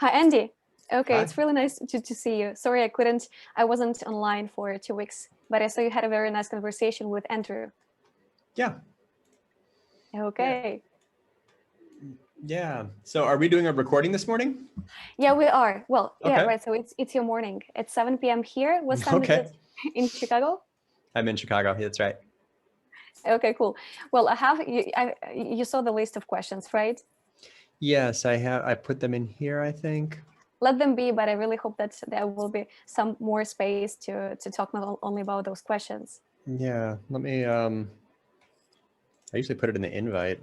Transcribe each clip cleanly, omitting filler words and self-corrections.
Hi, Andy. Okay, Hi. it's really nice to see you. Sorry, I wasn't online for 2 weeks, but I saw you had a very nice conversation with Andrew. Yeah. Okay. Yeah. So are we doing a recording this morning? Yeah, we are. Well, yeah, Okay. right. So it's your morning. It's 7 p.m. here. What time is Okay. it in Chicago? I'm in Chicago. That's right. Okay, cool. Well, you saw the list of questions, right? Yes, I have. I put them in here, I think. Let them be, but I really hope that there will be some more space to talk not only about those questions. Yeah. Let me, I usually put it in the invite.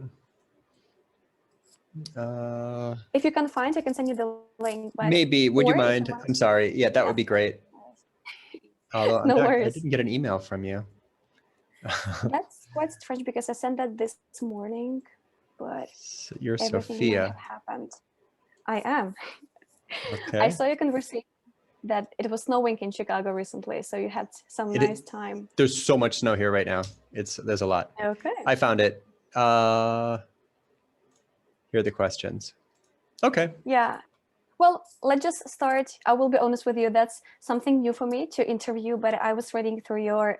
If you can find, I can send you the link. But Maybe. Would you or if you mind? want, I'm sorry. Yeah, that yeah, would be great. Although no I worries. didn't get an email from you. That's quite strange because I sent that this morning, but You're everything might Sophia. have happened. I am. I Okay. saw your conversation that it was snowing in Chicago recently, so you had some nice time. There's so much snow here right now. There's a lot. Okay. I found it. Here are the questions. Okay. Yeah. Well, let's just start. I will be honest with you. That's something new for me to interview, but I was reading through your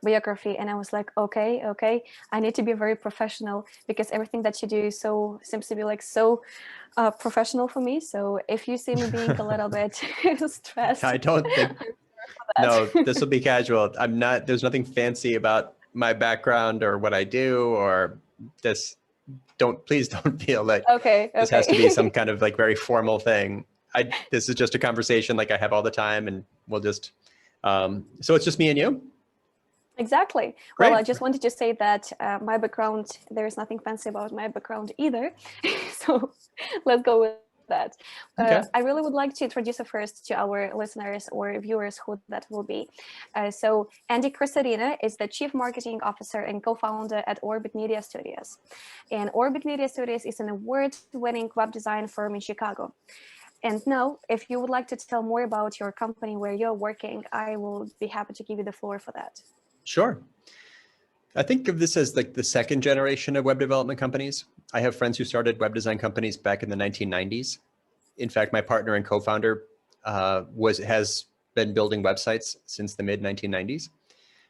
biography and I was like, okay, I need to be very professional because everything that you do seems to be like so professional for me. So if you see me being a little bit stressed, I don't think, no, this will be casual. There's nothing fancy about my background or what I do or this. Please don't feel like this has to be some kind of like very formal thing. This is just a conversation like I have all the time and we'll just, so it's just me and you? Exactly. Great. Well, I just wanted to say that my background, there is nothing fancy about my background either. So let's go with that. Okay. I really would like to introduce you first to our listeners or viewers who that will be. So Andy Crestodina is the Chief Marketing Officer and co-founder at Orbit Media Studios. And Orbit Media Studios is an award-winning web design firm in Chicago. And now, if you would like to tell more about your company where you're working, I will be happy to give you the floor for that. Sure. I think of this as like the second generation of web development companies. I have friends who started web design companies back in the 1990s. In fact, my partner and co-founder has been building websites since the mid 1990s.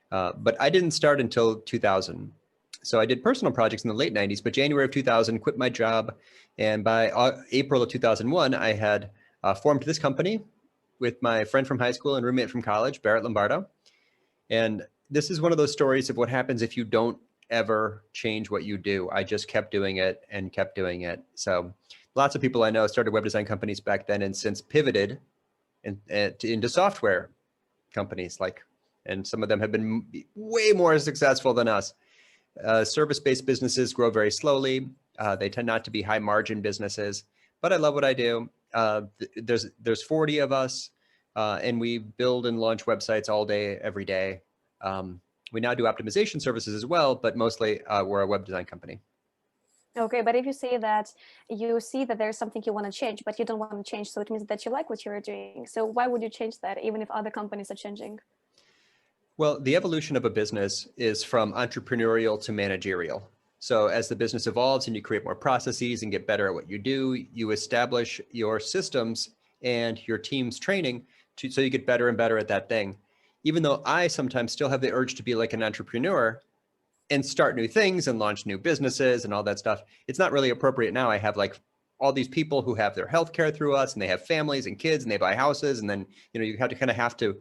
But I didn't start until 2000. So I did personal projects in the late 90s, but January of 2000, quit my job. And by April of 2001, I had formed this company with my friend from high school and roommate from college, Barrett Lombardo. And this is one of those stories of what happens if you don't ever change what you do. I just kept doing it and kept doing it. So lots of people I know started web design companies back then and since pivoted into software companies and some of them have been way more successful than us. Service-based businesses grow very slowly. They tend not to be high margin businesses, but I love what I do. There's 40 of us and we build and launch websites all day, every day. We now do optimization services as well, but mostly we're a web design company. Okay, but if you say that you see that there's something you want to change, but you don't want to change, so it means that you like what you're doing. So why would you change that, even if other companies are changing? Well, the evolution of a business is from entrepreneurial to managerial. So as the business evolves and you create more processes and get better at what you do, you establish your systems and your team's training so you get better and better at that thing. Even though I sometimes still have the urge to be like an entrepreneur and start new things and launch new businesses and all that stuff, it's not really appropriate now. I have like all these people who have their healthcare through us and they have families and kids and they buy houses. And then, you have to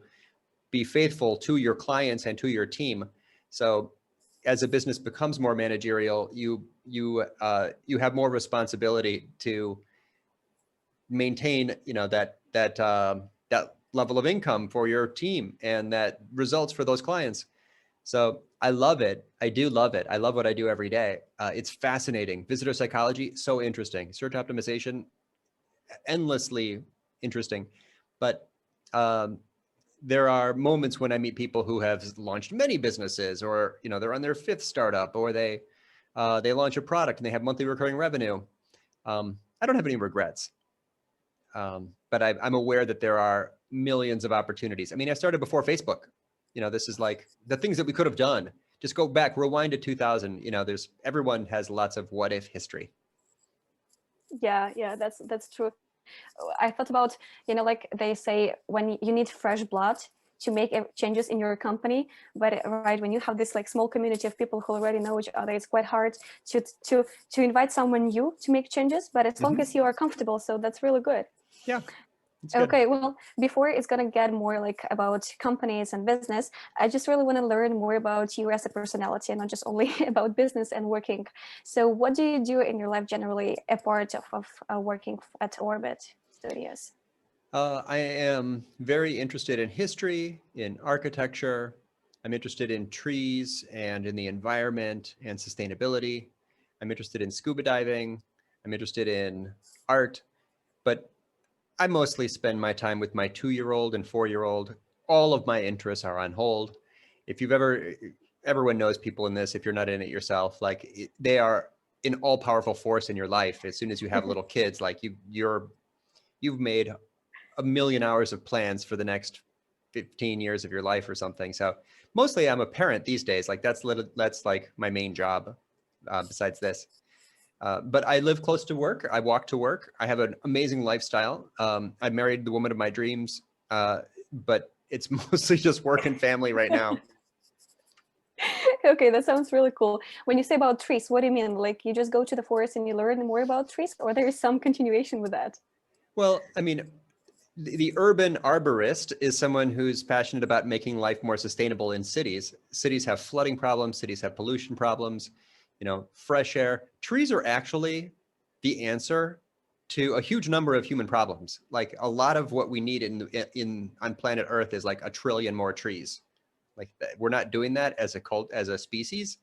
be faithful to your clients and to your team. So as a business becomes more managerial, you have more responsibility to maintain, that level of income for your team and that results for those clients. So I love it. I do love it. I love what I do every day. It's fascinating. Visitor psychology, so interesting. Search optimization, endlessly interesting. But there are moments when I meet people who have launched many businesses, or they're on their fifth startup, or they launch a product and they have monthly recurring revenue. I don't have any regrets, but I'm aware that there are millions of opportunities. I mean, I started before Facebook. This is like the things that we could have done. Just go back, rewind to 2000. Everyone has lots of what if history. Yeah, that's true. I thought about, like they say, when you need fresh blood to make changes in your company, but right, when you have this like small community of people who already know each other, it's quite hard to invite someone new to make changes, but as long as you are comfortable, so that's really good. Yeah. Good. Okay, well, before it's gonna get more like about companies and business, I just really want to learn more about you as a personality and not just only about business and working. So what do you do in your life generally apart of working at Orbit Studios? I am very interested in history, in architecture. I'm interested in trees and in the environment and sustainability. I'm interested in scuba diving. I'm interested in art, but I mostly spend my time with my 2-year-old and 4-year-old. All of my interests are on hold. If you've everyone knows people in this, if you're not in it yourself, like they are an all powerful force in your life. As soon as you have little kids, like you've made a million hours of plans for the next 15 years of your life or something. So mostly I'm a parent these days. Like that's like my main job besides this. But I live close to work. I walk to work. I have an amazing lifestyle. I married the woman of my dreams, but it's mostly just work and family right now. Okay, that sounds really cool. When you say about trees, what do you mean? Like you just go to the forest and you learn more about trees, or there is some continuation with that? Well, I mean, the urban arborist is someone who's passionate about making life more sustainable in cities. Cities have flooding problems, cities have pollution problems, fresh air. Trees are actually the answer to a huge number of human problems. Like a lot of what we need on planet Earth is like 1 trillion more trees. Like we're not doing that as a species,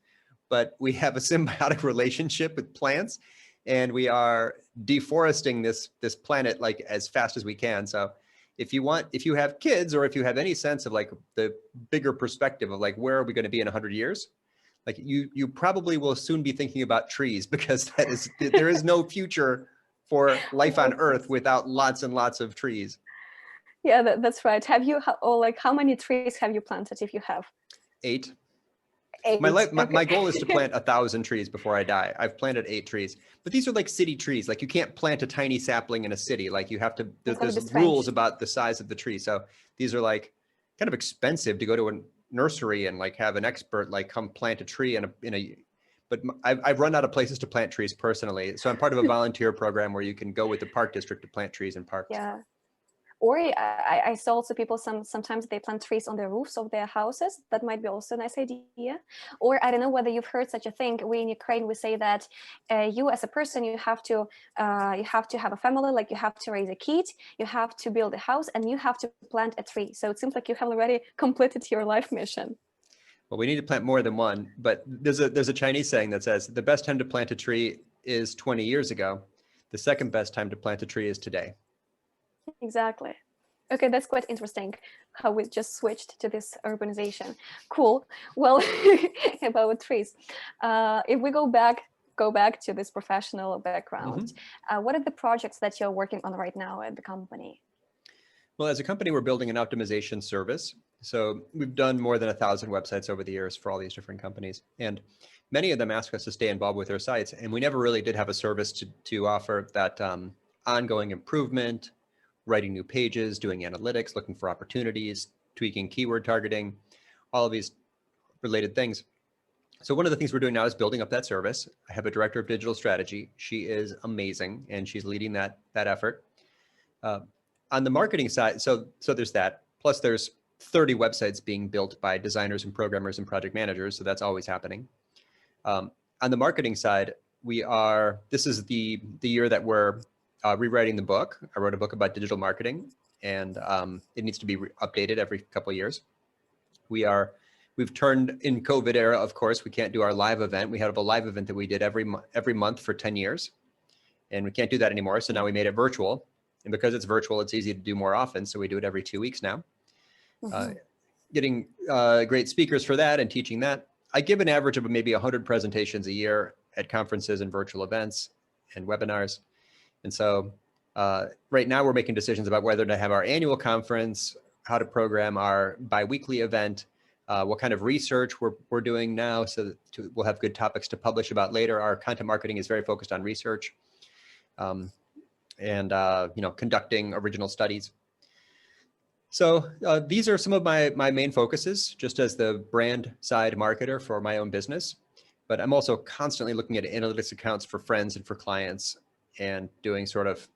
but we have a symbiotic relationship with plants, and we are deforesting this planet like as fast as we can. So if you have kids, or if you have any sense of like the bigger perspective of like where are we going to be in 100 years, like you probably will soon be thinking about trees, because there is no future for life on Earth without lots and lots of trees. Yeah, that's right. Have you, or like how many trees have you planted if you have? 8. 8. My Okay. goal is to plant 1,000 trees before I die. I've planted 8 trees, but these are like city trees. Like you can't plant a tiny sapling in a city. Like you have to, It's gonna be there's rules strange. about the size of the tree. So these are like kind of expensive to go to a nursery and like have an expert like come plant a tree but I've run out of places to plant trees personally. So I'm part of a volunteer program where you can go with the park district to plant trees in parks. Yeah. Or I saw also people sometimes they plant trees on the roofs of their houses. That might be also a nice idea. Or I don't know whether you've heard such a thing. We in Ukraine we say that you as a person you have to have a family, like you have to raise a kid, you have to build a house, and you have to plant a tree. So it seems like you have already completed your life mission. Well, we need to plant more than one, but there's a Chinese saying that says the best time to plant a tree is 20 years ago. The second best time to plant a tree is today. Exactly. Okay, that's quite interesting how we just switched to this urbanization. Cool. Well, about trees. If we go back to this professional background, what are the projects that you're working on right now at the company? Well, as a company, we're building an optimization service. So we've done more than 1,000 websites over the years for all these different companies. And many of them ask us to stay involved with their sites. And we never really did have a service to offer that ongoing improvement, writing new pages, doing analytics, looking for opportunities, tweaking keyword targeting, all of these related things. So one of the things we're doing now is building up that service. I have a director of digital strategy. She is amazing, and she's leading that effort. On the marketing side, so there's that. Plus there's 30 websites being built by designers and programmers and project managers. So that's always happening. On the marketing side, this is the year that we're rewriting the book. I wrote a book about digital marketing, and it needs to be updated every couple of years. We've turned in COVID era, of course, we can't do our live event. We have a live event that we did every month for 10 years, and we can't do that anymore. So now we made it virtual. And because it's virtual, it's easy to do more often. So we do it every 2 weeks now. Getting great speakers for that and teaching that. I give an average of maybe 100 presentations a year at conferences and virtual events and webinars. And so right now we're making decisions about whether to have our annual conference, how to program our biweekly event, what kind of research we're doing now, so that we'll have good topics to publish about later. Our content marketing is very focused on research. and conducting original studies. So these are some of my main focuses, just as the brand side marketer for my own business. But I'm also constantly looking at analytics accounts for friends and for clients, and doing sort of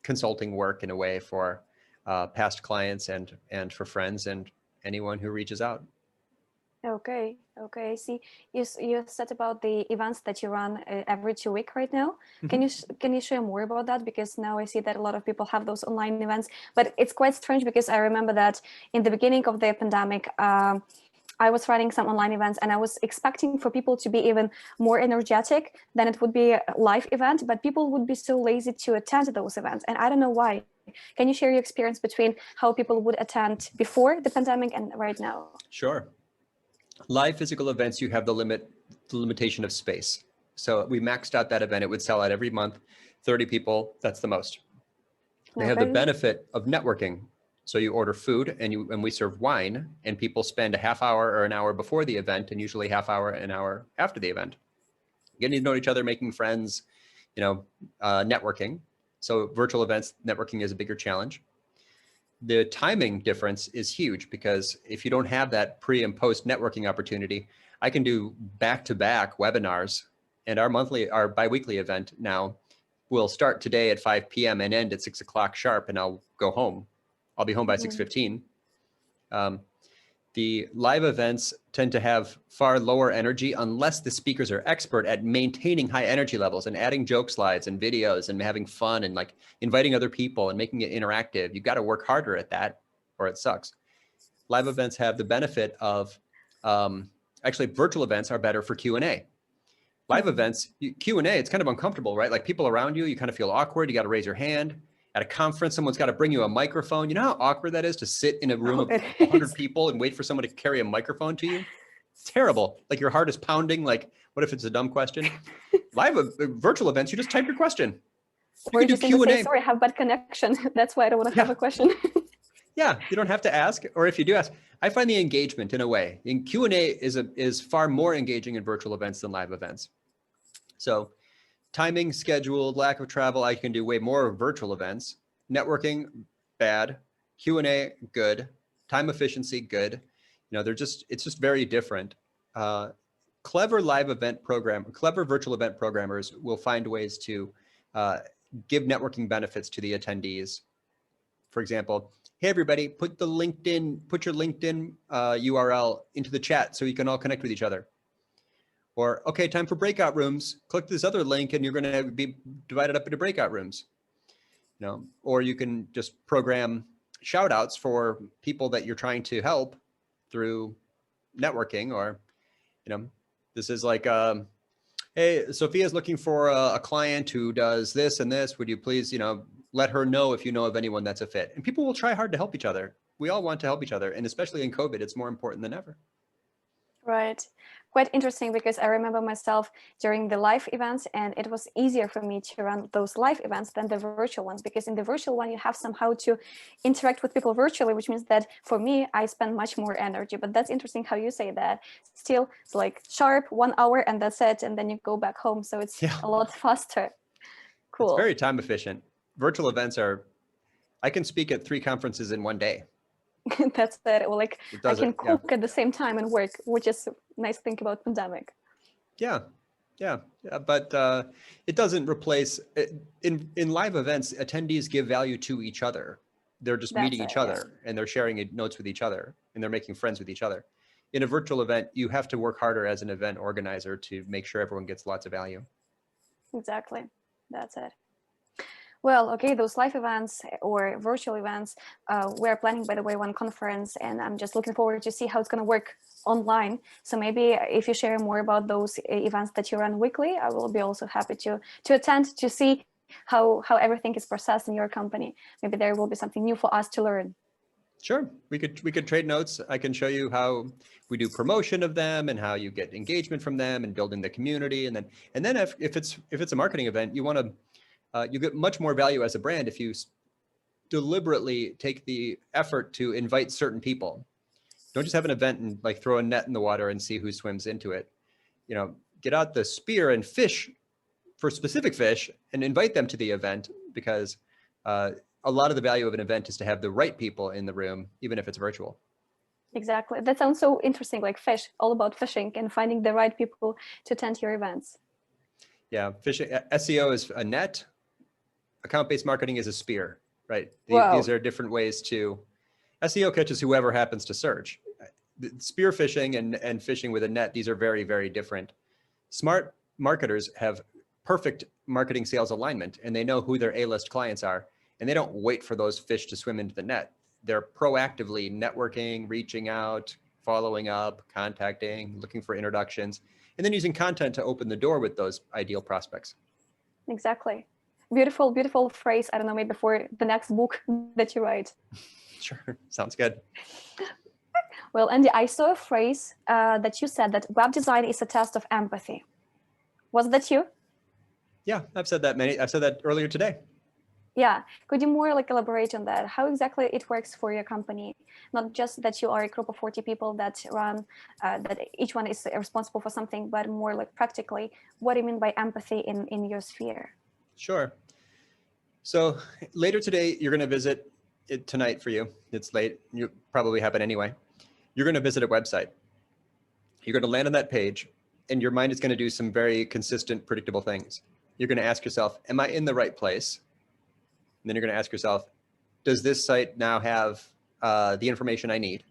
consulting work in a way for past clients and for friends and anyone who reaches out. Okay, okay. I see. You said about the events that you run every 2 weeks right now. Can you share more about that? Because now I see that a lot of people have those online events, but it's quite strange because I remember that in the beginning of the pandemic, I was running some online events and I was expecting for people to be even more energetic than it would be a live event, but people would be so lazy to attend those events. And I don't know why. Can you share your experience between how people would attend before the pandemic and right now? Sure. Live physical events, you have the limitation of space. So we maxed out that event. It would sell out every month, 30 people. That's the most. They have the Okay. benefit of networking. So you order food and we serve wine, and people spend a half hour or an hour before the event, and usually half hour, an hour after the event, getting to know each other, making friends, networking. So virtual events, networking is a bigger challenge. The timing difference is huge, because if you don't have that pre and post networking opportunity, I can do back-to-back webinars, and our biweekly event now will start today at 5 p.m. and end at 6 o'clock sharp, and I'll go home. I'll be home by 6:15. The live events tend to have far lower energy unless the speakers are expert at maintaining high energy levels and adding joke slides and videos and having fun and like inviting other people and making it interactive. You've got to work harder at that or it sucks. Live events have the benefit of, actually virtual events are better for Q&A. Live events, Q&A, it's kind of uncomfortable, right? Like people around you, you kind of feel awkward. You got to raise your hand. At a conference, someone's got to bring you a microphone. You know how awkward that is to sit in a room of 100 people and wait for someone to carry a microphone to you? It's terrible. Like your heart is pounding. Like, what if it's a dumb question? Virtual events, you just type your question. Or you just need to say, sorry, I have bad connection. That's why I don't want to have a question. Yeah, you don't have to ask. Or if you do ask, I find the engagement in a way. And Q&A is far more engaging in virtual events than live events. So timing, scheduled, lack of travel, I can do way more virtual events. Networking, bad. Q&A, good. Time efficiency, good. It's just very different. Clever virtual event programmers will find ways to give networking benefits to the attendees. For example, hey everybody, put your LinkedIn URL into the chat so you can all connect with each other. Or, okay, time for breakout rooms. Click this other link and you're going to be divided up into breakout rooms. Or you can just program shout outs for people that you're trying to help through networking. Or, this is like, hey, Sophia's looking for a client who does this and this. Would you please, let her know if you know of anyone that's a fit. And people will try hard to help each other. We all want to help each other. And especially in COVID, it's more important than ever. Right. Quite interesting, because I remember myself during the live events, and it was easier for me to run those live events than the virtual ones, because in the virtual one, you have somehow to interact with people virtually, which means that for me, I spend much more energy. But that's interesting how you say that. Still, it's like sharp 1 hour and that's it. And then you go back home. So it's a lot faster. Cool. It's very time efficient. Virtual events I can speak at 3 conferences in one day. That's it. Well, like I can cook at the same time and work, which is a nice thing about pandemic. Yeah. But it doesn't replace in live events. Attendees give value to each other. They're just meeting each other and they're sharing notes with each other and they're making friends with each other. In a virtual event, you have to work harder as an event organizer to make sure everyone gets lots of value. Exactly. That's it. Well, okay, those live events or virtual events, we're planning, by the way, one conference, and I'm just looking forward to see how it's going to work online. So maybe if you share more about those events that you run weekly, I will be also happy to attend to see how everything is processed in your company. Maybe there will be something new for us to learn. Sure, we could trade notes. I can show you how we do promotion of them and how you get engagement from them and building the community. And then if it's a marketing event, you want to you get much more value as a brand if you deliberately take the effort to invite certain people. Don't just have an event and like throw a net in the water and see who swims into it. Get out the spear and fish for specific fish and invite them to the event, because a lot of the value of an event is to have the right people in the room, even if it's virtual. Exactly. That sounds so interesting, like fish, all about fishing and finding the right people to attend your events. Yeah, fishing, SEO is a net, account-based marketing is a spear, right? Wow. These are different ways to, SEO catches whoever happens to search. Spear fishing and fishing with a net, these are very, very different. Smart marketers have perfect marketing sales alignment, and they know who their A-list clients are, and they don't wait for those fish to swim into the net. They're proactively networking, reaching out, following up, contacting, looking for introductions, and then using content to open the door with those ideal prospects. Exactly. Beautiful, beautiful phrase. I don't know, maybe for the next book that you write. Sure, sounds good. Well, Andy, I saw a phrase that you said that web design is a test of empathy. Was that you? Yeah, I've said that earlier today. Yeah. Could you more like elaborate on that? How exactly it works for your company? Not just that you are a group of 40 people that run, that each one is responsible for something, but more like practically, what do you mean by empathy in your sphere? Sure. So later today, you're going to visit it tonight for you. It's late. You probably happen anyway. You're going to visit a website. You're going to land on that page, and your mind is going to do some very consistent, predictable things. You're going to ask yourself, am I in the right place? And then you're going to ask yourself, does this site now have the information I need?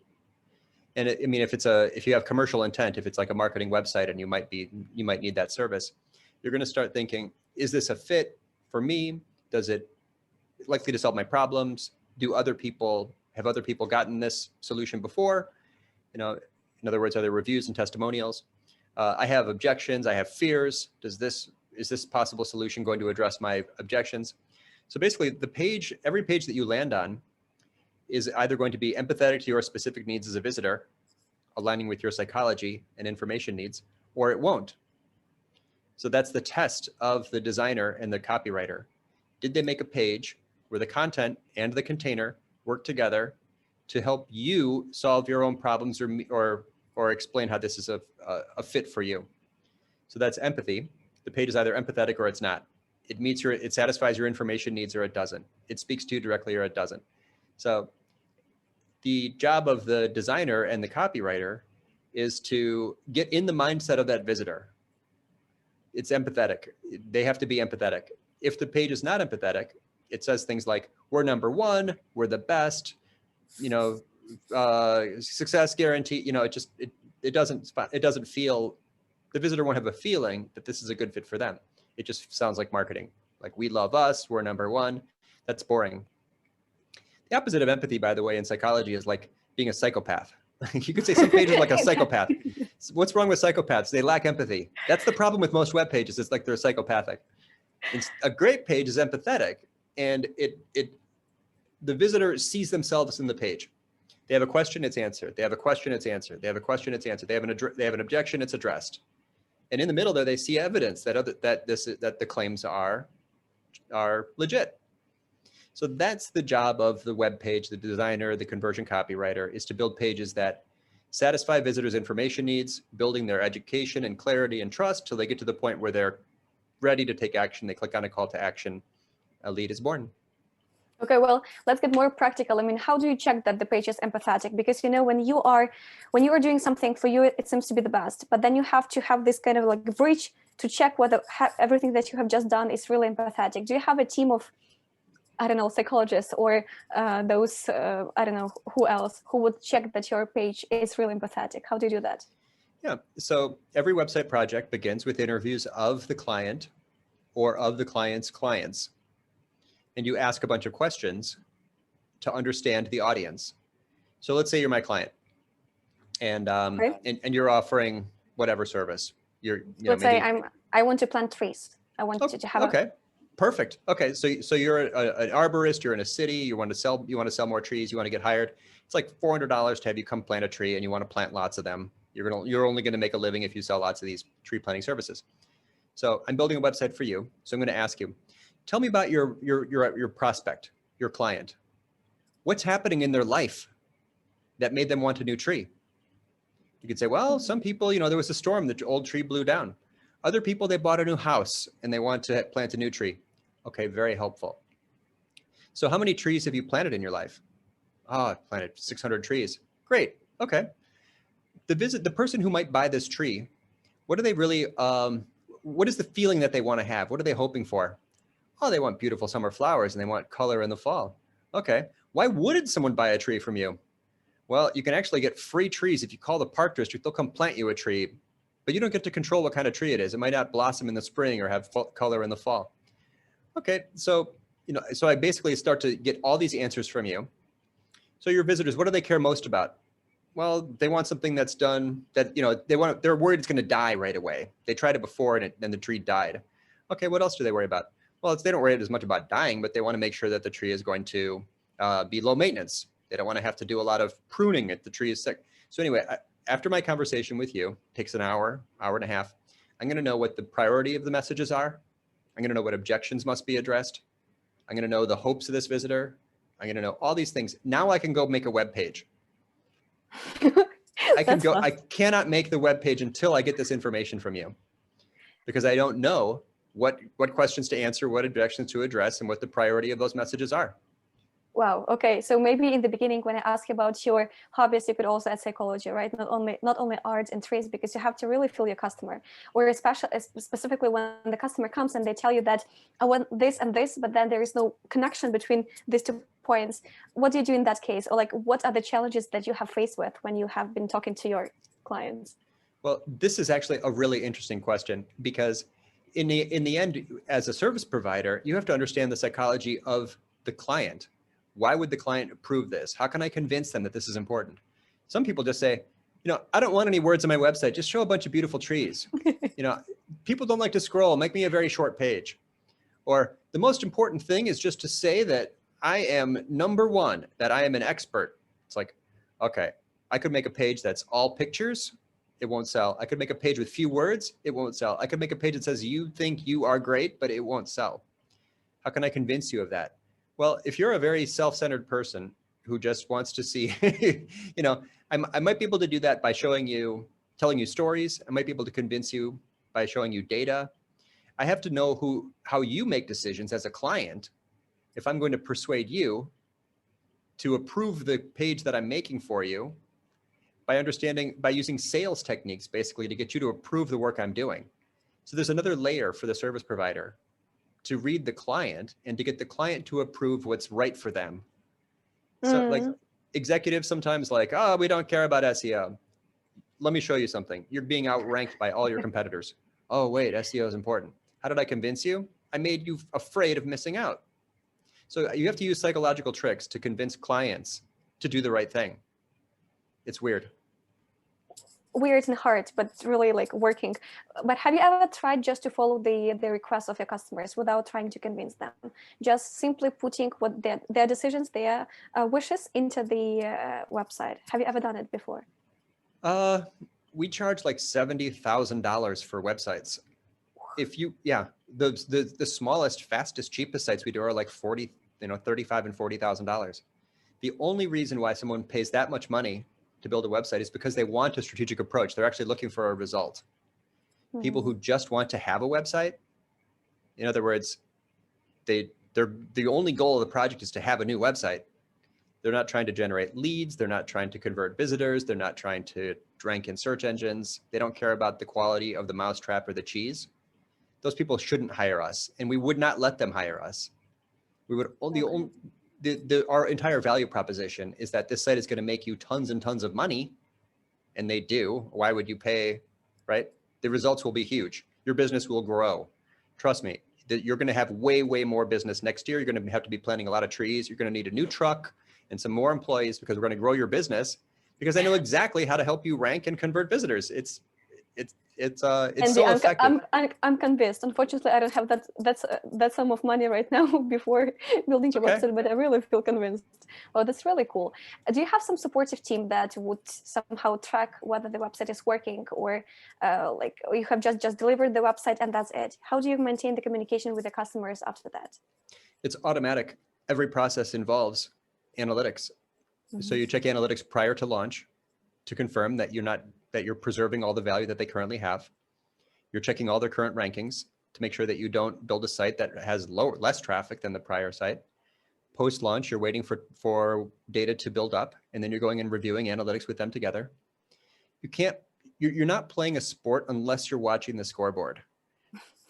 And I mean, if you have commercial intent, if it's like a marketing website and you might need that service, you're going to start thinking, is this a fit for me? Does it likely to solve my problems? Have other people gotten this solution before? You know, in other words, are there reviews and testimonials? I have objections. I have fears. Is this possible solution going to address my objections? So basically, every page that you land on is either going to be empathetic to your specific needs as a visitor, aligning with your psychology and information needs, or it won't. So that's the test of the designer and the copywriter. Did they make a page where the content and the container work together to help you solve your own problems or explain how this is a fit for you? So that's empathy. The page is either empathetic or it's not. It satisfies your information needs or it doesn't. It speaks to you directly or it doesn't. So the job of the designer and the copywriter is to get in the mindset of that visitor. It's empathetic. They have to be empathetic. If the page is not empathetic, it says things like, we're number one, we're the best, success guarantee, it doesn't feel, the visitor won't have a feeling that this is a good fit for them. It just sounds like marketing. Like, we love us, we're number one. That's boring. The opposite of empathy, by the way, in psychology is like being a psychopath. You could say some pages like a psychopath. What's wrong with psychopaths? They lack empathy. That's the problem with most web pages. It's like they're psychopathic. A great page is empathetic, and the visitor sees themselves in the page. They have a question, it's answered. They have a question, it's answered. They have a question, it's answered. They have an objection, it's addressed. And in the middle there, they see evidence that the claims are legit. So that's the job of the web page, the designer, the conversion copywriter, is to build pages that satisfy visitors' information needs, building their education and clarity and trust till they get to the point where they're ready to take action. They click on a call to action. A lead is born. Okay, well, let's get more practical. I mean, how do you check that the page is empathetic? Because, when you are doing something, for you, it seems to be the best, but then you have to have this kind of like bridge to check whether everything that you have just done is really empathetic. Do you have a team of, I don't know, psychologists or those, I don't know, who else, who would check that your page is really empathetic? How do you do that? Yeah, so every website project begins with interviews of the client or of the client's clients. And you ask a bunch of questions to understand the audience. So let's say you're my client, and and you're offering whatever service. Let's say I want to plant trees. I want to have. Okay, perfect. Okay, so you're an arborist. You're in a city. You want to sell more trees. You want to get hired. It's like $400 to have you come plant a tree, and you want to plant lots of them. You're only going to make a living if you sell lots of these tree planting services. So I'm building a website for you. So I'm going to ask you, tell me about your prospect, your client. What's happening in their life that made them want a new tree? You could say, well, some people, there was a storm, the old tree blew down. Other people, they bought a new house and they want to plant a new tree. Okay, very helpful. So how many trees have you planted in your life? Oh, I've planted 600 trees. Great. Okay. The person who might buy this tree, what do they really, what is the feeling that they want to have? What are they hoping for? Oh, they want beautiful summer flowers and they want color in the fall. Okay. Why wouldn't someone buy a tree from you? Well, you can actually get free trees. If you call the park district, they'll come plant you a tree, but you don't get to control what kind of tree it is. It might not blossom in the spring or have color in the fall. Okay. So, so I basically start to get all these answers from you. So your visitors, what do they care most about? Well, they want something that's done that, they're worried it's going to die right away. They tried it before and then the tree died. Okay, what else do they worry about? Well, they don't worry as much about dying, but they want to make sure that the tree is going to be low maintenance. They don't want to have to do a lot of pruning if the tree is sick. So anyway, after my conversation with you, takes an hour, hour and a half, I'm going to know what the priority of the messages are. I'm going to know what objections must be addressed. I'm going to know the hopes of this visitor. I'm going to know all these things. Now I can go make a web page. I cannot make the web page until I get this information from you, because I don't know what questions to answer, what objections to address, and what the priority of those messages are. Wow. Okay. So maybe in the beginning, when I ask about your hobbies, you could also add psychology, right? Not only art and trees, because you have to really feel your customer. Or specifically when the customer comes and they tell you that I want this and this, but then there is no connection between these 2 points. What do you do in that case? Or like, what are the challenges that you have faced with when you have been talking to your clients? Well, this is actually a really interesting question, because in the end, as a service provider, you have to understand the psychology of the client. Why would the client approve this? How can I convince them that this is important? Some people just say, I don't want any words on my website. Just show a bunch of beautiful trees. People don't like to scroll. Make me a very short page. Or the most important thing is just to say that I am number one, that I am an expert. It's like, okay, I could make a page that's all pictures. It won't sell. I could make a page with few words. It won't sell. I could make a page that says you think you are great, but it won't sell. How can I convince you of that? Well, if you're a very self-centered person who just wants to see, I might be able to do that by telling you stories. I might be able to convince you by showing you data. I have to know how you make decisions as a client. If I'm going to persuade you to approve the page that I'm making for you by using sales techniques, basically to get you to approve the work I'm doing. So there's another layer for the service provider to read the client and to get the client to approve what's right for them. So like executives sometimes like, oh, we don't care about SEO. Let me show you something. You're being outranked by all your competitors. Oh, wait, SEO is important. How did I convince you? I made you afraid of missing out. So you have to use psychological tricks to convince clients to do the right thing. It's weird. Weird and hard, but really like working. But have you ever tried just to follow the requests of your customers without trying to convince them? Just simply putting what their decisions, their wishes into the website. Have you ever done it before? We charge like $70,000 for websites. The smallest, fastest, cheapest sites we do are like $35,000 and $40,000. The only reason why someone pays that much money to build a website is because they want a strategic approach. They're actually looking for a result. People who just want to have a website, in other words, the only goal of the project is to have a new website. They're not trying to generate leads. They're not trying to convert visitors. They're not trying to rank in search engines. They don't care about the quality of the mousetrap or the cheese. Those people shouldn't hire us, and we would not let them hire us. We would only, our entire value proposition is that this site is going to make you tons and tons of money, and they do. Why would you pay, right? The results will be huge. Your business will grow. Trust me, that you're going to have way, way more business next year. You're going to have to be planting a lot of trees. You're going to need a new truck and some more employees, because we're going to grow your business, because I know exactly how to help you rank and convert visitors. It's so effective. I'm convinced. Unfortunately, I don't have that sum of money right now before building your website, but I really feel convinced. Oh, that's really cool. Do you have some supportive team that would somehow track whether the website is working, or like you have just delivered the website and that's it? How do you maintain the communication with the customers after that? It's automatic. Every process involves analytics. So you check analytics prior to launch to confirm that you're preserving all the value that they currently have. You're checking all their current rankings to make sure that you don't build a site that has less traffic than the prior site. Post-launch, you're waiting for data to build up, and then you're going and reviewing analytics with them together. You're not playing a sport unless you're watching the scoreboard.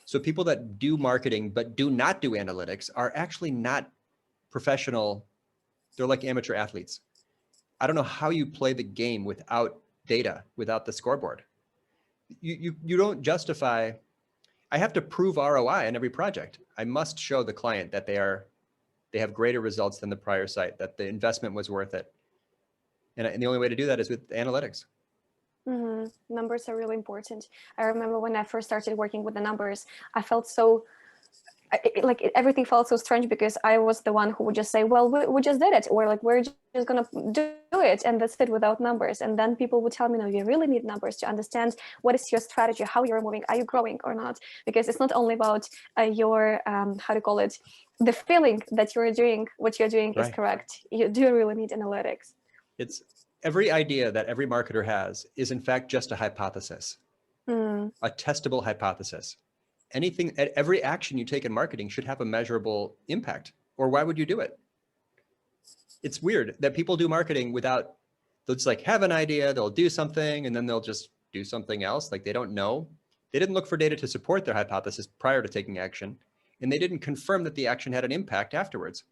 So people that do marketing but do not do analytics are actually not professional. They're like amateur athletes. I don't know how you play the game without data, without the scoreboard. You don't justify, I have to prove ROI on every project. I must show the client that they have greater results than the prior site, that the investment was worth it. And the only way to do that is with analytics. Numbers are really important. I remember when I first started working with the numbers, I felt everything felt so strange, because I was the one who would just say, well, we just did it, or like, we're just gonna do it, and that's it, without numbers. And then people would tell me, no, you really need numbers to understand what is your strategy, how you're moving, are you growing or not? Because it's not only about your how to call it, the feeling that you're doing what you're doing is correct. You do really need analytics. It's every idea that every marketer has is in fact just a hypothesis, a testable hypothesis. Every action you take in marketing should have a measurable impact, or why would you do it? It's weird that people do marketing without, they'll just like have an idea, they'll do something, and then they'll just do something else. Like they don't know. They didn't look for data to support their hypothesis prior to taking action, and they didn't confirm that the action had an impact afterwards.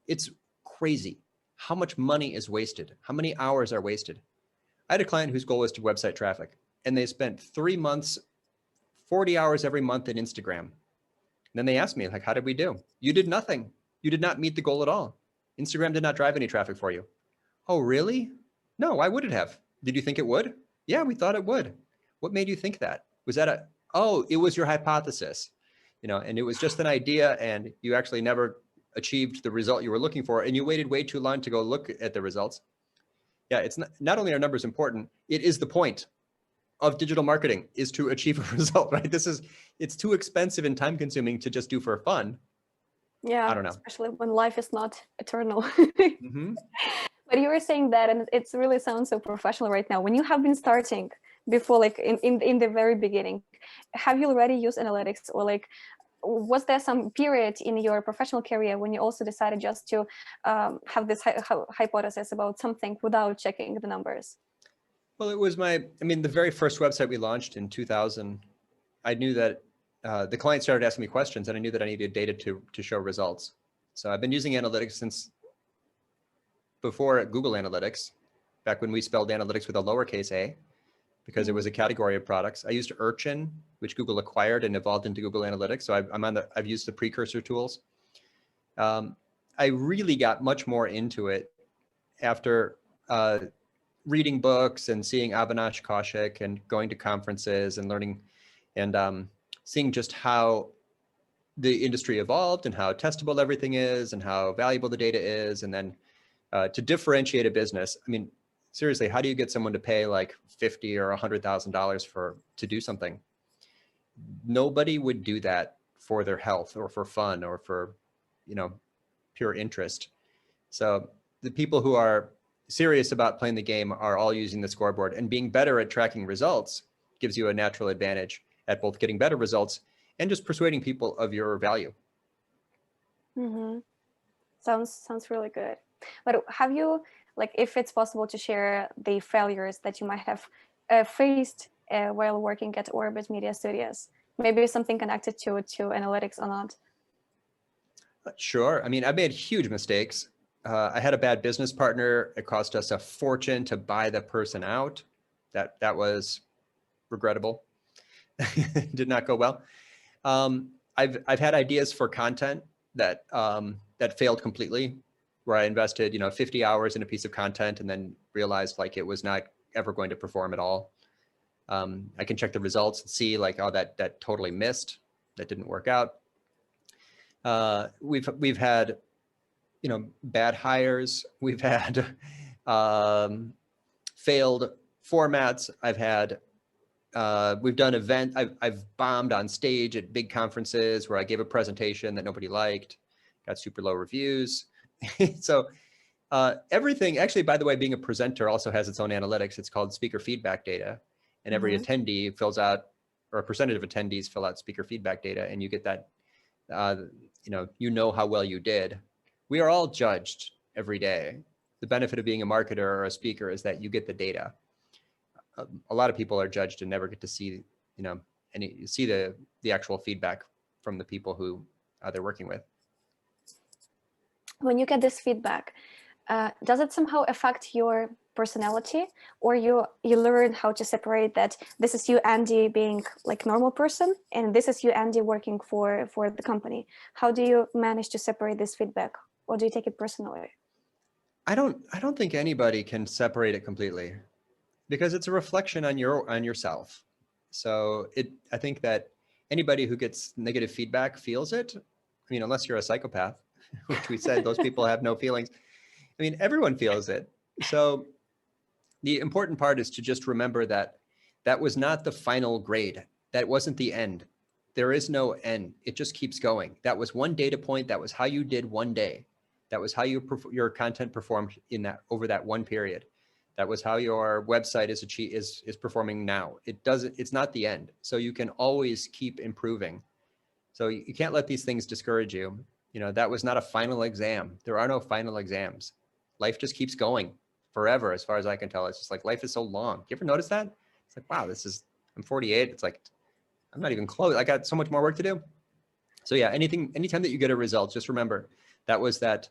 It's crazy how much money is wasted, how many hours are wasted. I had a client whose goal was to website traffic, and they spent 3 months, 40 hours every month in Instagram. And then they asked me, like, how did we do? You did nothing. You did not meet the goal at all. Instagram did not drive any traffic for you. Oh, really? No, why would it have? Did you think it would? Yeah, we thought it would. What made you think that? Was that oh, it was your hypothesis, and it was just an idea, and you actually never achieved the result you were looking for, and you waited way too long to go look at the results. Yeah, it's not only are numbers important, it is the point of digital marketing, is to achieve a result, right? It's too expensive and time consuming to just do for fun. Yeah, I don't know. especially when life is not eternal. But you were saying that, and it really sounds so professional right now. When you have been starting before, like in the very beginning, have you already used analytics, or like, was there some period in your professional career when you also decided just to have this hypothesis about something without checking the numbers? Well, it was the very first website we launched in 2000, I knew that the client started asking me questions, and I knew that I needed data to show results. So I've been using analytics since before Google Analytics, back when we spelled analytics with a lowercase a, because it was a category of products. I used Urchin, which Google acquired and evolved into Google Analytics. So I've used the precursor tools. I really got much more into it after reading books and seeing Avinash Kaushik and going to conferences and learning and seeing just how the industry evolved and how testable everything is and how valuable the data is. And then to differentiate a business, seriously, how do you get someone to pay like $50,000 or $100,000 to do something? Nobody would do that for their health or for fun or for, pure interest. So the people who are serious about playing the game are all using the scoreboard, and being better at tracking results gives you a natural advantage at both getting better results and just persuading people of your value. Sounds really good. But have you, like, if it's possible to share the failures that you might have faced while working at Orbit Media Studios, maybe something connected to analytics or not? Sure. I made huge mistakes. I had a bad business partner. It cost us a fortune to buy the person out. That was regrettable. Did not go well. I've had ideas for content that failed completely, where I invested 50 hours in a piece of content and then realized like it was not ever going to perform at all. I can check the results and see like, oh, that totally missed. That didn't work out. We've had bad hires. We've had failed formats. We've done I've bombed on stage at big conferences where I gave a presentation that nobody liked, got super low reviews. So everything, actually, by the way, being a presenter also has its own analytics. It's called speaker feedback data. And every attendee fills out or a percentage of attendees fill out speaker feedback data, and you get that, you know how well you did. We are all judged every day. The benefit of being a marketer or a speaker is that you get the data. A lot of people are judged and never get to see, the actual feedback from the people who they're working with. When you get this feedback, does it somehow affect your personality, or you learn how to separate that this is you, Andy, being like normal person, and this is you, Andy, working for the company? How do you manage to separate this feedback, or do you take it personally? I don't think anybody can separate it completely, because it's a reflection on yourself. So I think that anybody who gets negative feedback feels it. I mean, unless you're a psychopath, which we said those people have no feelings. I mean, everyone feels it. So the important part is to just remember that that was not the final grade. That wasn't the end. There is no end. It just keeps going. That was one data point. That was how you did one day. That was how your content performed over that one period. That was how your website is performing now. It's not the end. So you can always keep improving. So you can't let these things discourage you. You know, that was not a final exam. There are no final exams. Life just keeps going forever, as far as I can tell. It's just like, life is so long. You ever notice that? It's like, wow, I'm 48. It's like, I'm not even close. I got so much more work to do. So yeah, anytime that you get a result, just remember that was the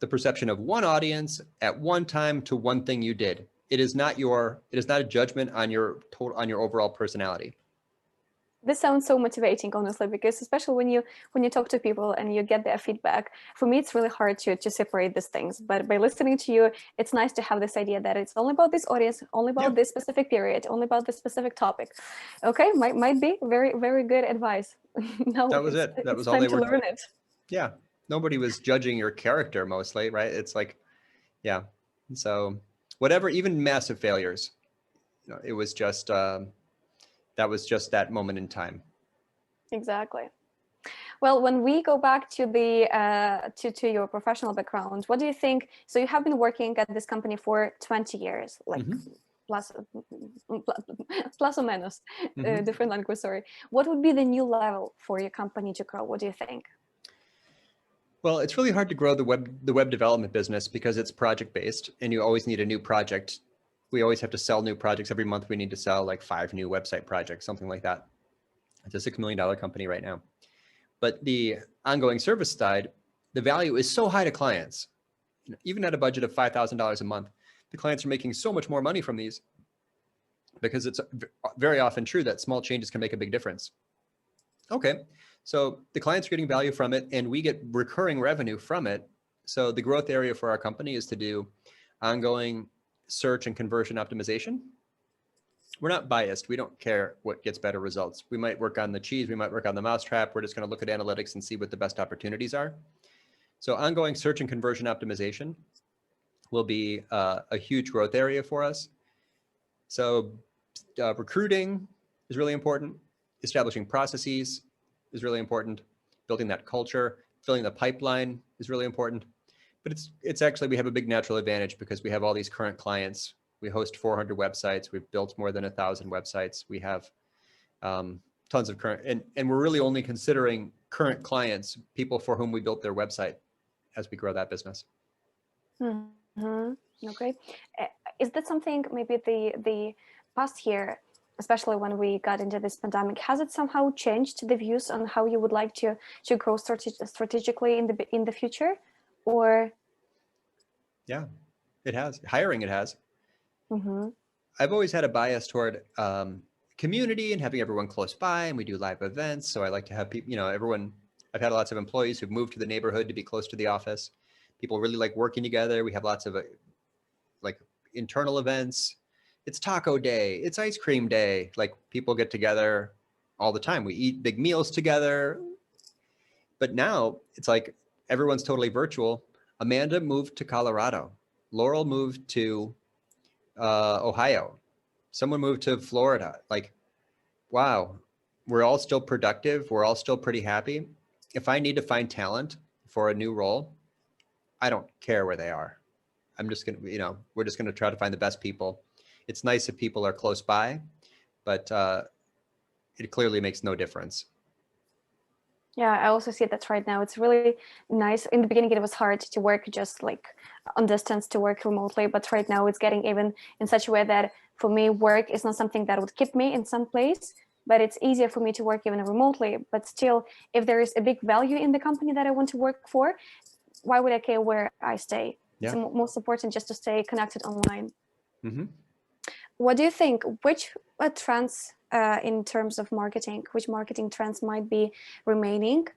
perception of one audience at one time to one thing you did. It is not a judgment on your overall personality. This sounds so motivating, honestly, because especially when you talk to people and you get their feedback, for me, it's really hard to separate these things. But by listening to you, it's nice to have this idea that it's only about this audience, only about this specific period, only about this specific topic. Okay, might be very, very good advice. No, that was it. That was all time they to were. learn it. Yeah, nobody was judging your character mostly, right? It's like, yeah. So whatever, even massive failures, it was just that was just that moment in time. Exactly. Well, when we go back to the to your professional background, what do you think? So you have been working at this company for 20 years, like plus or minus, different language. Sorry. What would be the new level for your company to grow? What do you think? Well, it's really hard to grow the web development business because it's project based, and you always need a new project. We always have to sell new projects every month. We need to sell like 5 new website projects, something like that. It's a $6 million company right now. But the ongoing service side, the value is so high to clients. Even at a budget of $5,000 a month, the clients are making so much more money from these, because it's very often true that small changes can make a big difference. Okay, so the clients are getting value from it, and we get recurring revenue from it. So the growth area for our company is to do ongoing search and conversion optimization. We're not biased. We don't care what gets better results. We might work on the cheese. We might work on the mousetrap. We're just going to look at analytics and see what the best opportunities are. So ongoing search and conversion optimization will be a huge growth area for us. So recruiting is really important. Establishing processes is really important. Building that culture, filling the pipeline is really important. But it's actually, we have a big natural advantage because we have all these current clients. We host 400 websites. We've built more than 1,000 websites. We have tons of current, and we're really only considering current clients, people for whom we built their website, as we grow that business. Okay. Is that something, maybe the past year, especially when we got into this pandemic, has it somehow changed the views on how you would like to grow strategically in the future? Or yeah, it has. Hiring, it has. I've always had a bias toward community and having everyone close by, and we do live events. So I like to have people, everyone. I've had lots of employees who've moved to the neighborhood to be close to the office. People really like working together. We have lots of like internal events. It's taco day. It's ice cream day. Like, people get together all the time. We eat big meals together. But now it's like everyone's totally virtual. Amanda moved to Colorado. Laurel moved to Ohio. Someone moved to Florida. Like, wow, we're all still productive. We're all still pretty happy. If I need to find talent for a new role, I don't care where they are. I'm just going to, we're just going to try to find the best people. It's nice if people are close by, but it clearly makes no difference. Yeah, I also see that right now. It's really nice. In the beginning, it was hard to work just like on distance, to work remotely. But right now, it's getting even in such a way that for me, work is not something that would keep me in some place, but it's easier for me to work even remotely. But still, if there is a big value in the company that I want to work for, why would I care where I stay? It's Yeah. most important just to stay connected online. Mm-hmm. What do you think? Which trends in terms of marketing, which marketing trends might be remaining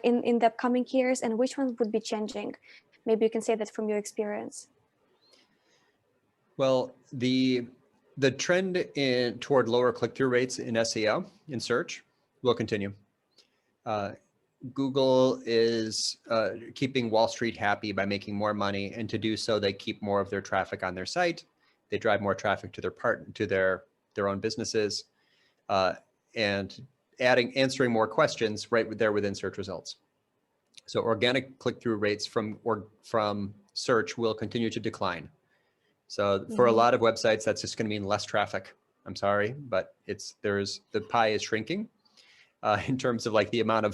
in the upcoming years, and which ones would be changing? Maybe you can say that from your experience. Well, the trend toward lower click-through rates in SEO, in search, will continue. Google is keeping Wall Street happy by making more money, and to do so, they keep more of their traffic on their site. They drive more traffic to their own businesses, and answering more questions right there within search results. So organic click-through rates from search will continue to decline. So for a lot of websites, that's just going to mean less traffic. I'm sorry, but the pie is shrinking in terms of like the amount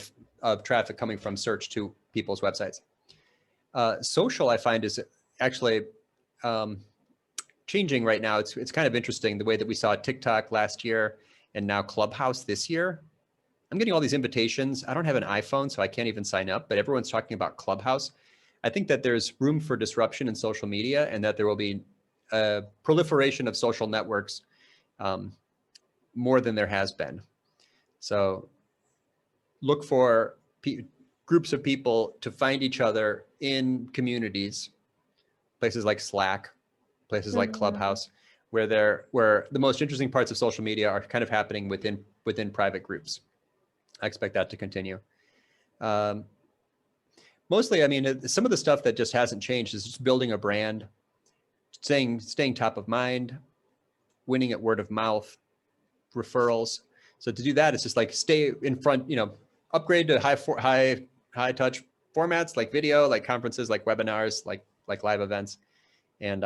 of traffic coming from search to people's websites. Social, I find, is actually changing right now. It's kind of interesting the way that we saw TikTok last year and now Clubhouse this year. I'm getting all these invitations. I don't have an iPhone, so I can't even sign up, but everyone's talking about Clubhouse. I think that there's room for disruption in social media, and that there will be a proliferation of social networks more than there has been. So look for groups of people to find each other in communities, places like Slack, places like Clubhouse, where the most interesting parts of social media are kind of happening within private groups. I expect that to continue. Mostly, I mean, some of the stuff that just hasn't changed is just building a brand, staying top of mind, winning at word of mouth, referrals. So to do that, it's just like stay in front, upgrade to high touch formats like video, like conferences, like webinars, like live events, and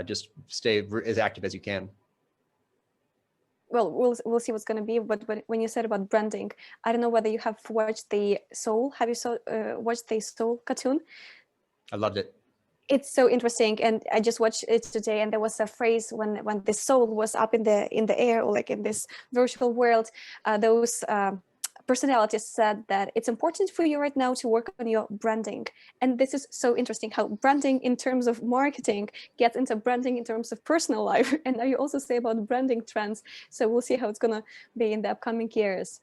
just stay as active as you can. Well, we'll see what's going to be. But when you said about branding, I don't know whether you have watched the Soul. Have you watched the Soul cartoon? I loved it. It's so interesting, and I just watched it today. And there was a phrase when the soul was up in the air, or like in this virtual world. Those personalities said that it's important for you right now to work on your branding. And this is so interesting how branding in terms of marketing gets into branding in terms of personal life. And now you also say about branding trends. So we'll see how it's going to be in the upcoming years.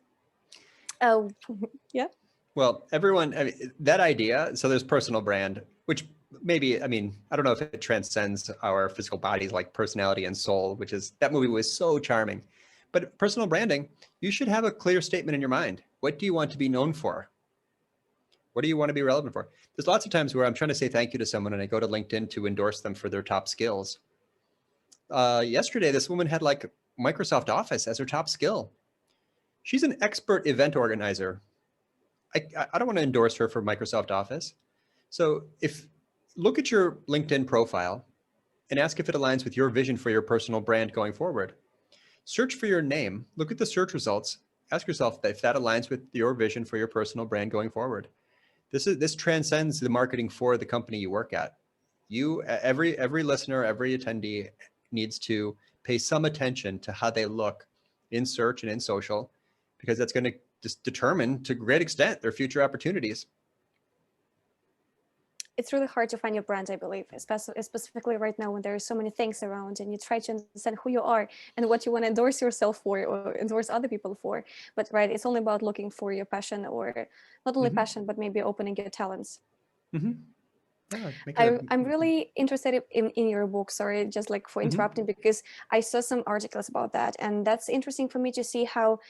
Yeah. Well, everyone, that idea, so there's personal brand, which maybe, I mean, I don't know if it transcends our physical bodies like Personality and Soul, that movie was so charming. But personal branding, you should have a clear statement in your mind. What do you want to be known for? What do you want to be relevant for? There's lots of times where I'm trying to say thank you to someone and I go to LinkedIn to endorse them for their top skills. Yesterday, this woman had like Microsoft Office as her top skill. She's an expert event organizer. I don't want to endorse her for Microsoft Office. So look at your LinkedIn profile and ask if it aligns with your vision for your personal brand going forward. Search for your name, look at the search results, ask yourself if that aligns with your vision for your personal brand going forward. This transcends the marketing for the company you work at. Every listener, every attendee needs to pay some attention to how they look in search and in social, because that's going to just determine to a great extent their future opportunities. It's really hard to find your brand, I believe, specifically right now when there are so many things around and you try to understand who you are and what you want to endorse yourself for or endorse other people for. But right, it's only about looking for your passion, or not only passion, but maybe opening your talents. Yeah, I'm really interested in your book. Sorry, just like for interrupting, because I saw some articles about that, and that's interesting for me to see how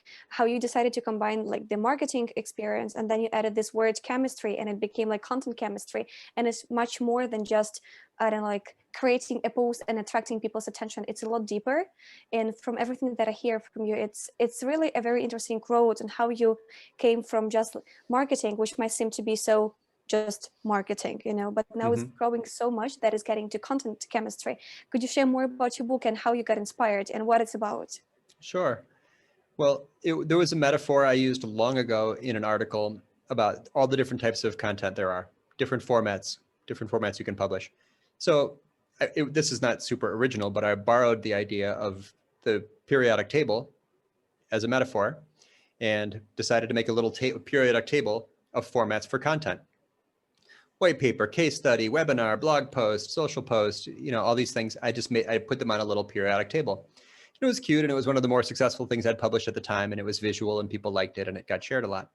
you decided to combine like the marketing experience, and then you added this word chemistry, and it became like content chemistry, and it's much more than just like creating a post and attracting people's attention. It's a lot deeper, and from everything that I hear from you, it's really a very interesting road and how you came from just marketing, which might seem to be so just marketing, but now it's growing so much that it's getting to content chemistry. Could you share more about your book and how you got inspired and what it's about? Sure. Well, there was a metaphor I used long ago in an article about all the different types of content there are, different formats you can publish. So this is not super original, but I borrowed the idea of the periodic table as a metaphor and decided to make a little periodic table of formats for content. White paper, case study, webinar, blog post, social post, all these things. I put them on a little periodic table. It was cute, and it was one of the more successful things I'd published at the time, and it was visual and people liked it and it got shared a lot.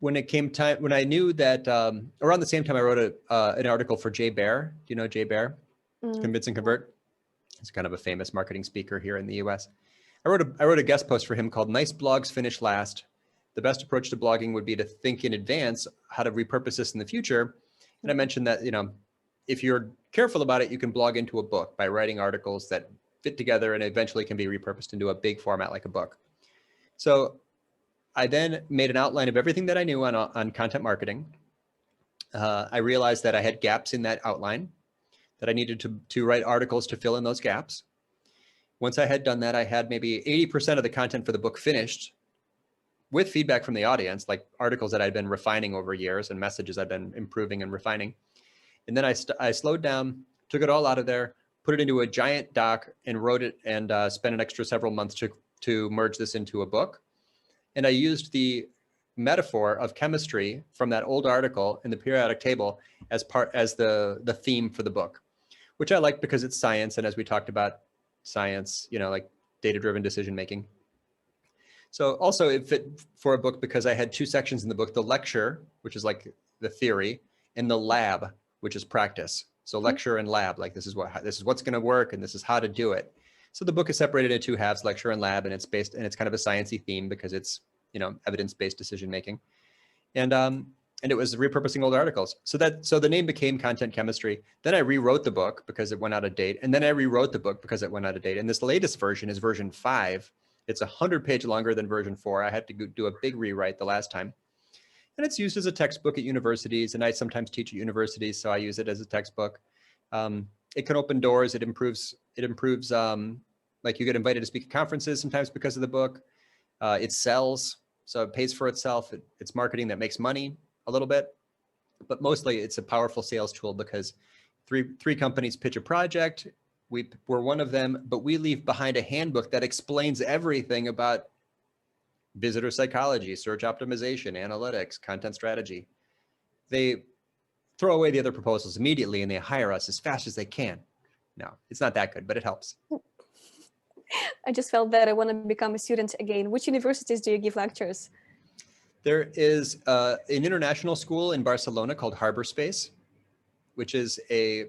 When it came time, when I knew that around the same time I wrote an article for Jay Baer. Do you know Jay Baer? Convince and Convert. He's kind of a famous marketing speaker here in the US. I wrote a guest post for him called Nice Blogs Finish Last. The best approach to blogging would be to think in advance how to repurpose this in the future. And I mentioned that, if you're careful about it, you can blog into a book by writing articles that fit together and eventually can be repurposed into a big format like a book. So I then made an outline of everything that I knew on content marketing. I realized that I had gaps in that outline, that I needed to write articles to fill in those gaps. Once I had done that, I had maybe 80% of the content for the book finished with feedback from the audience, like articles that I'd been refining over years and messages I'd been improving and refining. And then I slowed down, took it all out of there, put it into a giant doc and wrote it and spent an extra several months to merge this into a book. And I used the metaphor of chemistry from that old article in the periodic table as the theme for the book, which I like because it's science. And as we talked about science, like data-driven decision-making. So also it fit for a book because I had two sections in the book, the lecture, which is like the theory, and the lab, which is practice. So lecture and lab, like this is what's going to work and this is how to do it. So the book is separated into two halves, lecture and lab, and it's kind of a sciencey theme because it's, evidence-based decision making. And it was repurposing old articles. So the name became Content Chemistry. Then I rewrote the book because it went out of date. And then I rewrote the book because it went out of date. And this latest version is version 5. It's 100-page longer than version 4. I had to do a big rewrite the last time. And it's used as a textbook at universities, and I sometimes teach at universities, so I use it as a textbook. It can open doors. It improves. Like you get invited to speak at conferences sometimes because of the book. It sells, so it pays for itself. It's marketing that makes money a little bit, but mostly it's a powerful sales tool because three companies pitch a project. We're one of them, but we leave behind a handbook that explains everything about visitor psychology, search optimization, analytics, content strategy. They throw away the other proposals immediately and they hire us as fast as they can. No, it's not that good, but it helps. I just felt that I want to become a student again. Which universities do you give lectures? There is an international school in Barcelona called Harbor Space, which is a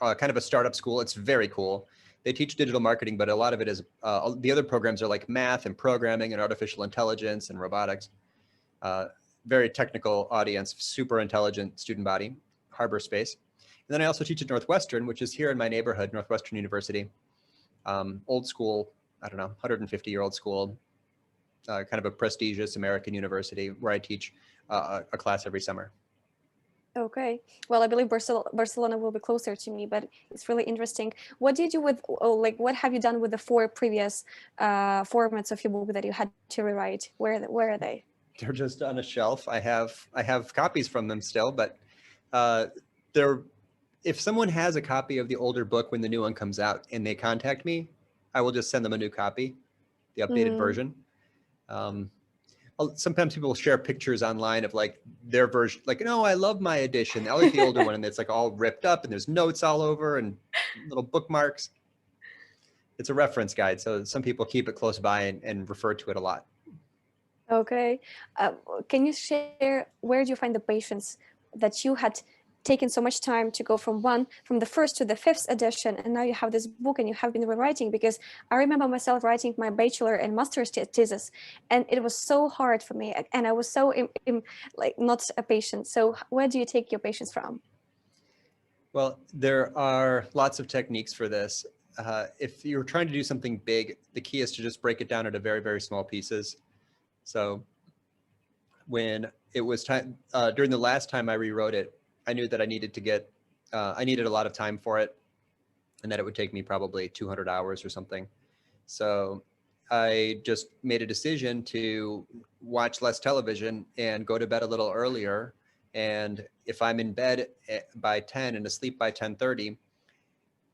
kind of a startup school. It's very cool. They teach digital marketing, but a lot of it is, the other programs are like math and programming and artificial intelligence and robotics. Very technical audience, super intelligent student body, Harbor Space. And then I also teach at Northwestern, which is here in my neighborhood, Northwestern University. Old school, I don't know, 150-year-old school, kind of a prestigious American university where I teach a class every summer. Okay. Well, I believe Barcelona will be closer to me, but it's really interesting. What do you do with, what have you done with the 4 previous formats of your book that you had to rewrite? Where are they? They're just on a shelf. I have copies from them still, but if someone has a copy of the older book when the new one comes out and they contact me, I will just send them a new copy, the updated version. Sometimes people will share pictures online of like their version, like, no, I love my edition. I like the older one, and it's like all ripped up and there's notes all over and little bookmarks. It's a reference guide, so some people keep it close by and refer to it a lot. Okay. Can you share where do you find the patience that you had taken so much time to go from the first to the 5th edition, and now you have this book and you have been rewriting? Because I remember myself writing my bachelor and master's thesis, and it was so hard for me, and I was so not a patient. So where do you take your patience from? Well, there are lots of techniques for this. If you're trying to do something big, the key is to just break it down into very, very small pieces. So when it was time, during the last time I rewrote it, I knew that I needed a lot of time for it, and that it would take me probably 200 hours or something. So I just made a decision to watch less television and go to bed a little earlier. And if I'm in bed by 10 and asleep by 10:30,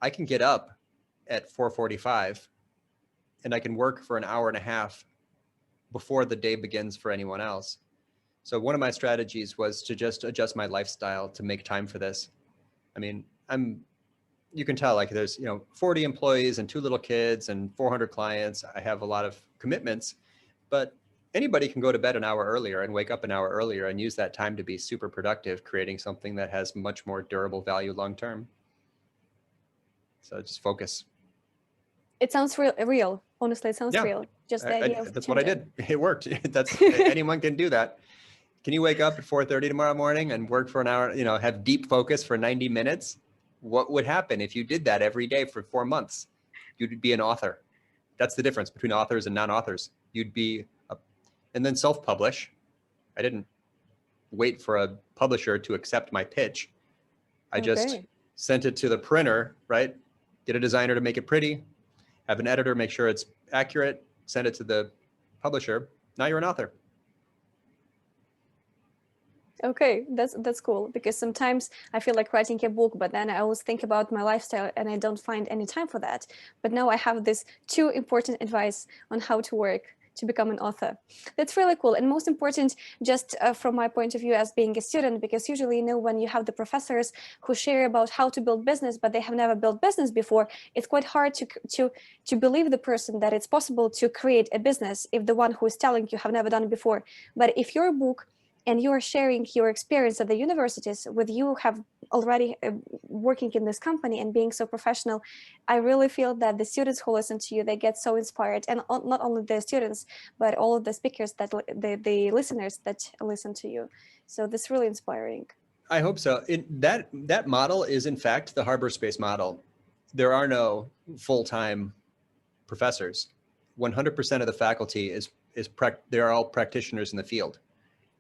I can get up at 4:45 and I can work for an hour and a half before the day begins for anyone else. So one of my strategies was to just adjust my lifestyle to make time for this. I mean, you can tell, like, there's, 40 employees and 2 little kids and 400 clients. I have a lot of commitments, but anybody can go to bed an hour earlier and wake up an hour earlier and use that time to be super productive, creating something that has much more durable value long-term. So just focus. It sounds real. Honestly, it sounds real. Just the idea of that's what I did. It worked. Anyone can do that. Can you wake up at 4:30 tomorrow morning and work for an hour, have deep focus for 90 minutes? What would happen if you did that every day for 4 months? You'd be an author. That's the difference between authors and non-authors. And then self-publish. I didn't wait for a publisher to accept my pitch. I just sent it to the printer, right? Get a designer to make it pretty, have an editor make sure it's accurate, send it to the publisher. Now you're an author. Okay, that's cool, because sometimes I feel like writing a book, but then I always think about my lifestyle and I don't find any time for that. But now I have this 2 important advice on how to work to become an author. That's really cool. And most important, just from my point of view as being a student, because usually, when you have the professors who share about how to build business, but they have never built business before, it's quite hard to believe the person that it's possible to create a business if the one who is telling you have never done it before. But if your book and you are sharing your experience at the universities with you have already working in this company and being so professional, I really feel that the students who listen to you, they get so inspired. And not only the students, but all of the speakers, that the listeners that listen to you. So this is really inspiring. I hope so. That model is, in fact, the Harbor Space model. There are no full-time professors. 100% of the faculty they're all practitioners in the field.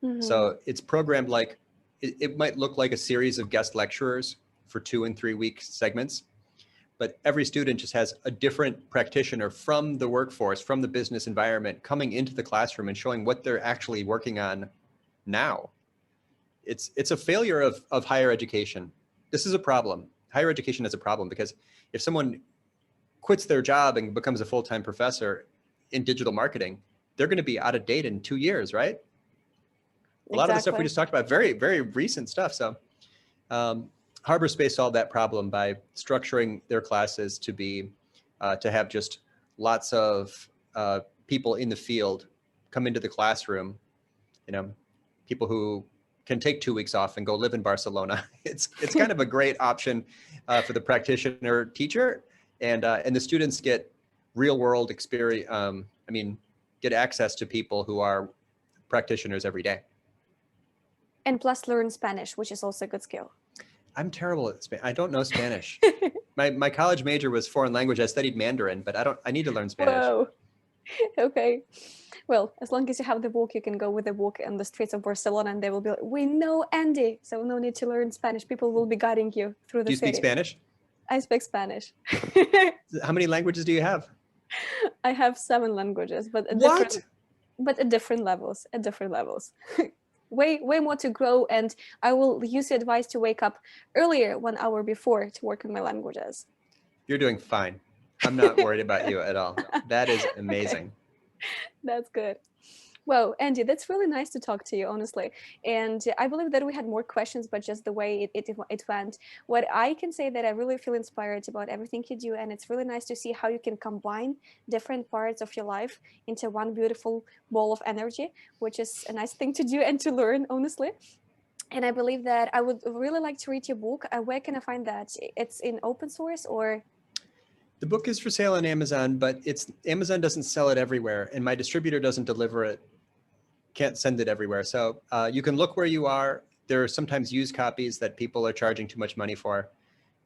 Mm-hmm. So it's programmed like, it might look like a series of guest lecturers for 2 and 3 week segments, but every student just has a different practitioner from the workforce, from the business environment, coming into the classroom and showing what they're actually working on now. It's a failure of higher education. This is a problem. Higher education is a problem because if someone quits their job and becomes a full-time professor in digital marketing, they're going to be out of date in 2 years, right? A lot of the stuff we just talked about, very, very recent stuff. So Harbor Space solved that problem by structuring their classes to be, to have just lots of people in the field come into the classroom, people who can take 2 weeks off and go live in Barcelona. It's kind of a great option for the practitioner teacher, and the students get real world experience. Get access to people who are practitioners every day. And plus learn Spanish, which is also a good skill. I'm terrible at Spanish. I don't know Spanish. My college major was foreign language. I studied Mandarin, but I need to learn Spanish. Whoa. Okay. Well, as long as you have the book, you can go with the book in the streets of Barcelona and they will be like, we know Andy, so no need to learn Spanish. People will be guiding you through the city. Do you speak Spanish? I speak Spanish. How many languages do you have? I have 7 languages, but at different levels. Way more to grow, and I will use the advice to wake up earlier 1 hour before to work on my languages. You're doing fine. I'm not worried about you at all. That is amazing. Okay. That's good. Well, Andy, that's really nice to talk to you, honestly. And I believe that we had more questions, but just the way it went. What I can say that I really feel inspired about everything you do, and it's really nice to see how you can combine different parts of your life into one beautiful ball of energy, which is a nice thing to do and to learn, honestly. And I believe that I would really like to read your book. Where can I find that? It's in open source, or? The book is for sale on Amazon, but Amazon doesn't sell it everywhere, and my distributor doesn't deliver it. Can't send it everywhere. So you can look where you are. There are sometimes used copies that people are charging too much money for.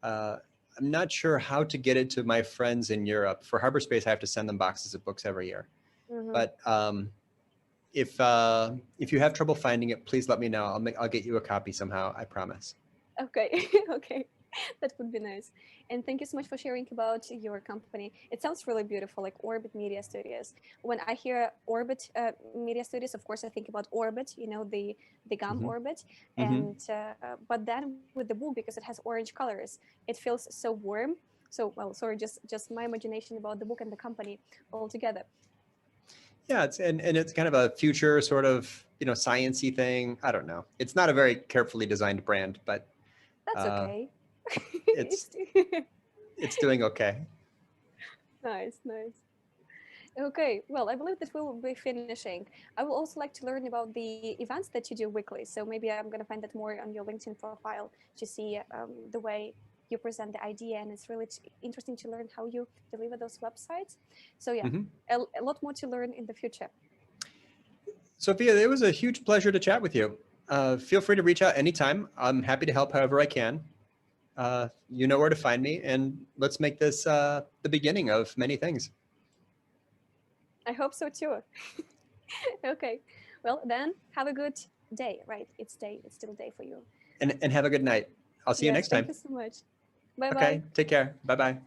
I'm not sure how to get it to my friends in Europe. For Harbor Space, I have to send them boxes of books every year. Mm-hmm. But if you have trouble finding it, please let me know. I'll get you a copy somehow. I promise. Okay. Okay. That would be nice. And thank you so much for sharing about your company. It sounds really beautiful, like Orbit Media Studios. When I hear Orbit Media Studios, of course, I think about Orbit, the gum Hmm. Orbit. Hmm. And but then with the book, because it has orange colors, it feels so warm. So, well, sorry, just my imagination about the book and the company altogether. Yeah, and it's kind of a future sort of, sciencey thing. I don't know. It's not a very carefully designed brand, but That's uh, okay. it's It's it's doing okay. nice, nice. Okay, well, I believe that we'll be finishing. I will also like to learn about the events that you do weekly. So maybe I'm going to find that more on your LinkedIn profile to see the way you present the idea. And it's really interesting to learn how you deliver those websites. So, yeah, Hmm. a lot more to learn in the future. Sophia, it was a huge pleasure to chat with you. Feel free to reach out anytime. I'm happy to help however I can. You know where to find me, and let's make this the beginning of many things. I hope so too. Okay, well, then have a good day, right? It's day, it's still day for you. And have a good night. I'll see you Yes, next thank time. you so much. Bye bye. Okay, take care. Bye bye.